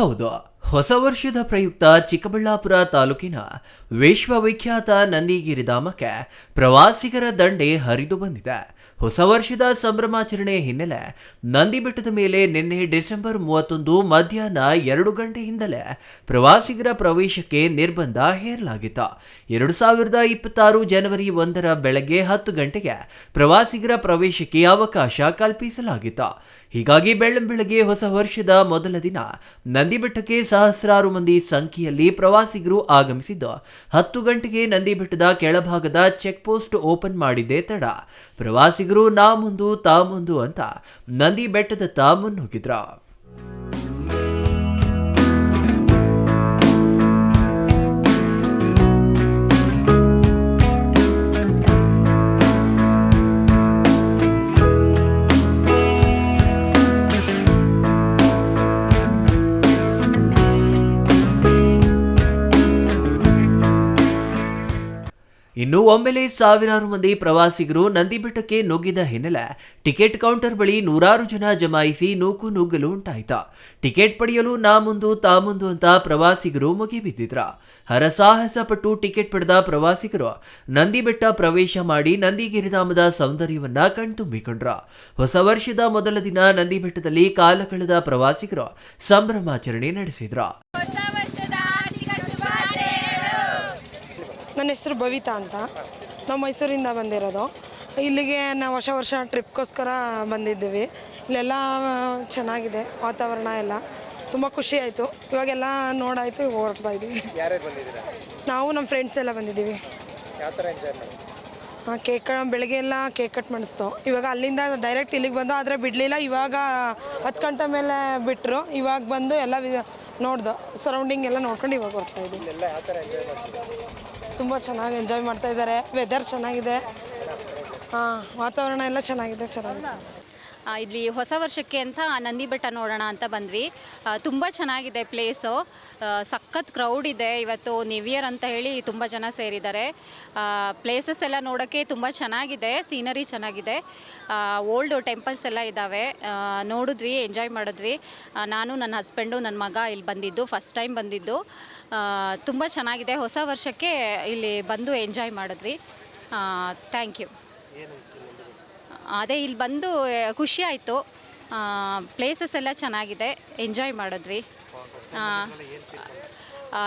ಹೌದು, ಹೊಸ ವರ್ಷದ ಪ್ರಯುಕ್ತ ಚಿಕ್ಕಬಳ್ಳಾಪುರ ತಾಲೂಕಿನ ವಿಶ್ವವಿಖ್ಯಾತ ನಂದಿಗಿರಿಧಾಮಕ್ಕೆ ಪ್ರವಾಸಿಗರ ದಂಡೆ ಹರಿದು ಬಂದಿದೆ. ಹೊಸ ವರ್ಷದ ಸಂಭ್ರಮಾಚರಣೆ ಹಿನ್ನೆಲೆ ನಂದಿ ಬೆಟ್ಟದ ಮೇಲೆ ನಿನ್ನೆ ಡಿಸೆಂಬರ್ 31 ಮಧ್ಯಾಹ್ನ 2 ಗಂಟೆಯಿಂದಲೇ ಪ್ರವಾಸಿಗರ ಪ್ರವೇಶಕ್ಕೆ ನಿರ್ಬಂಧ ಹೇರಲಾಗಿತ್ತು. 2026 ಜನವರಿ 1 ಬೆಳಗ್ಗೆ 10 ಗಂಟೆಗೆ ಪ್ರವಾಸಿಗರ ಪ್ರವೇಶಕ್ಕೆ ಅವಕಾಶ ಕಲ್ಪಿಸಲಾಗಿತ್ತು. ಹೀಗಾಗಿ ಬೆಳ್ಳಂಬೆಳಗ್ಗೆ ಹೊಸ ವರ್ಷದ ಮೊದಲ ದಿನ ನಂದಿ ಬೆಟ್ಟಕ್ಕೆ ಸಹಸ್ರಾರು ಮಂದಿ ಸಂಖ್ಯೆಯಲ್ಲಿ ಪ್ರವಾಸಿಗರು ಆಗಮಿಸಿದ್ದು 10 ಗಂಟೆಗೆ ನಂದಿ ಬೆಟ್ಟದ ಕೆಳಭಾಗದ ಚೆಕ್ ಪೋಸ್ಟ್ ಓಪನ್ ಮಾಡಿದ್ದೇ ತಡ ಪ್ರವಾಸಿಗರು ನಾ ಮುಂದು ತಾ ಮುಂದು ಅಂತ ನಂದಿ ಬೆಟ್ಟದತ್ತ ಮುನ್ನುಗ್ಗಿದ್ರು. ಇನ್ನು ಒಮ್ಮೆಲೆ ಸಾವಿರಾರು ಮಂದಿ ಪ್ರವಾಸಿಗರು ನಂದಿ ಬೆಟ್ಟಕ್ಕೆ ನುಗ್ಗಿದ ಹಿನ್ನೆಲೆ ಟಿಕೆಟ್ ಕೌಂಟರ್ ಬಳಿ ನೂರಾರು ಜನ ಜಮಾಯಿಸಿ ನೂಕು ನುಗ್ಗಲು ಉಂಟಾಯಿತು. ಟಿಕೆಟ್ ಪಡೆಯಲು ನಾ ಮುಂದು ತಾ ಮುಂದು ಅಂತ ಪ್ರವಾಸಿಗರು ಮುಗಿಬಿದ್ದಿದ್ರು. ಹರಸಾಹಸ ಪಟ್ಟು ಟಿಕೆಟ್ ಪಡೆದ ಪ್ರವಾಸಿಗರು ನಂದಿ ಬೆಟ್ಟ ಪ್ರವೇಶ ಮಾಡಿ ನಂದಿಗಿರಿಧಾಮದ ಸೌಂದರ್ಯವನ್ನ ಕಣ್ತುಂಬಿಕೊಂಡ್ರು. ಹೊಸ ವರ್ಷದ ಮೊದಲ ದಿನ ನಂದಿ ಬೆಟ್ಟದಲ್ಲಿ ಕಾಲ ಕಳೆದ ಪ್ರವಾಸಿಗರು ಸಂಭ್ರಮಾಚರಣೆ ನಡೆಸಿದ್ರು. ನನ್ನ ಹೆಸರು ಭವಿತಾ ಅಂತ. ನಾವು ಮೈಸೂರಿಂದ ಬಂದಿರೋದು. ಇಲ್ಲಿಗೆ ನಾವು ವರ್ಷ ಟ್ರಿಪ್ಗೋಸ್ಕರ ಬಂದಿದ್ದೀವಿ. ಇಲ್ಲೆಲ್ಲ ಚೆನ್ನಾಗಿದೆ, ವಾತಾವರಣ ಎಲ್ಲ ತುಂಬ ಖುಷಿ ಆಯಿತು. ಇವಾಗೆಲ್ಲ ನೋಡಾಯಿತು, ಹೊರಡ್ತಾ ಇದ್ದೀವಿ. ನಾವು ನಮ್ಮ ಫ್ರೆಂಡ್ಸ್ ಎಲ್ಲ ಬಂದಿದ್ದೀವಿ. ಬೆಳಗ್ಗೆ ಎಲ್ಲ ಕೇಕ್ ಕಟ್ ಮಾಡಿಸ್ತು. ಇವಾಗ ಅಲ್ಲಿಂದ ಡೈರೆಕ್ಟ್ ಇಲ್ಲಿಗೆ ಬಂದು, ಆದರೆ ಬಿಡಲಿಲ್ಲ. ಇವಾಗ 10 ಗಂಟೆ ಮೇಲೆ ಬಿಟ್ಟರು. ಇವಾಗ ಬಂದು ಎಲ್ಲ ನೋಡ್ದು ಸರೌಂಡಿಂಗ್ ಎಲ್ಲ ನೋಡ್ಕೊಂಡು ಇವಾಗ ಹೋಗ್ತಾ ಇದ್ದೀವಿ. ತುಂಬ ಚೆನ್ನಾಗಿ ಎಂಜಾಯ್ ಮಾಡ್ತಾ ಇದ್ದಾರೆ. ವೆದರ್ ಚೆನ್ನಾಗಿದೆ, ವಾತಾವರಣ ಎಲ್ಲ ಚೆನ್ನಾಗಿದೆ. ಇಲ್ಲಿ ಹೊಸ ವರ್ಷಕ್ಕೆ ಅಂತ ನಂದಿ ಬೆಟ್ಟ ನೋಡೋಣ ಅಂತ ಬಂದ್ವಿ. ತುಂಬ ಚೆನ್ನಾಗಿದೆ ಪ್ಲೇಸು. ಸಖತ್ ಕ್ರೌಡ್ ಇದೆ. ಇವತ್ತು ನ್ಯೂ ಇಯರ್ ಅಂತ ಹೇಳಿ ತುಂಬ ಜನ ಸೇರಿದ್ದಾರೆ. ಪ್ಲೇಸಸ್ ಎಲ್ಲ ನೋಡೋಕ್ಕೆ ತುಂಬ ಚೆನ್ನಾಗಿದೆ. ಸೀನರಿ ಚೆನ್ನಾಗಿದೆ. ಓಲ್ಡ್ ಟೆಂಪಲ್ಸ್ ಎಲ್ಲ ಇದ್ದಾವೆ. ನೋಡಿದ್ವಿ, ಎಂಜಾಯ್ ಮಾಡಿದ್ವಿ. ನಾನು, ನನ್ನ ಹಸ್ಬೆಂಡು, ನನ್ನ ಮಗ ಇಲ್ಲಿ ಬಂದಿದ್ದು, ಫಸ್ಟ್ ಟೈಮ್ ಬಂದಿದ್ದು. ತುಂಬ ಚೆನ್ನಾಗಿದೆ. ಹೊಸ ವರ್ಷಕ್ಕೆ ಇಲ್ಲಿ ಬಂದು ಎಂಜಾಯ್ ಮಾಡಿದ್ವಿ. Thank you. ಅದೇ ಇಲ್ಲಿ ಬಂದು ಖುಷಿ ಆಯಿತು. ಪ್ಲೇಸಸ್ ಎಲ್ಲ ಚೆನ್ನಾಗಿದೆ, ಎಂಜಾಯ್ ಮಾಡಿದ್ವಿ.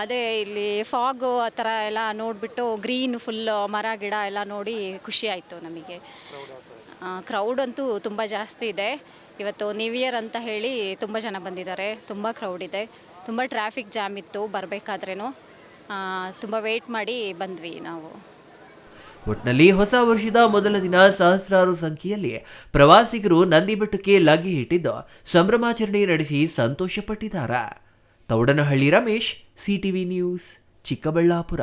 ಅದೇ ಇಲ್ಲಿ ಫಾಗು ಆ ಥರ ಎಲ್ಲ ನೋಡಿಬಿಟ್ಟು ಗ್ರೀನ್ ಫುಲ್ ಮರ ಗಿಡ ಎಲ್ಲ ನೋಡಿ ಖುಷಿ ಆಯಿತು ನಮಗೆ. ಕ್ರೌಡ್ ಅಂತೂ ತುಂಬ ಜಾಸ್ತಿ ಇದೆ. ಇವತ್ತು ನ್ಯೂ ಇಯರ್ ಅಂತ ಹೇಳಿ ತುಂಬ ಜನ ಬಂದಿದ್ದಾರೆ. ತುಂಬ ಕ್ರೌಡ್ ಇದೆ. ತುಂಬ ಟ್ರಾಫಿಕ್ ಜಾಮ್ ಇತ್ತು ಬರಬೇಕಾದ್ರೂ. ತುಂಬ ವೆಯ್ಟ್ ಮಾಡಿ ಬಂದ್ವಿ ನಾವು. ಒಟ್ನಲ್ಲಿ ಹೊಸ ವರ್ಷದ ಮೊದಲ ದಿನ ಸಹಸ್ರಾರು ಸಂಖ್ಯೆಯಲ್ಲಿ ಪ್ರವಾಸಿಗರು ನಂದಿ ಬೆಟ್ಟಕ್ಕೆ ಲಗ್ಗೆ ಇಟ್ಟಿದ್ದು ಸಂಭ್ರಮಾಚರಣೆ ನಡೆಸಿ ಸಂತೋಷಪಟ್ಟಿದ್ದಾರೆ. Thoudanahalli Ramesh, CTV news, Chikkaballapur.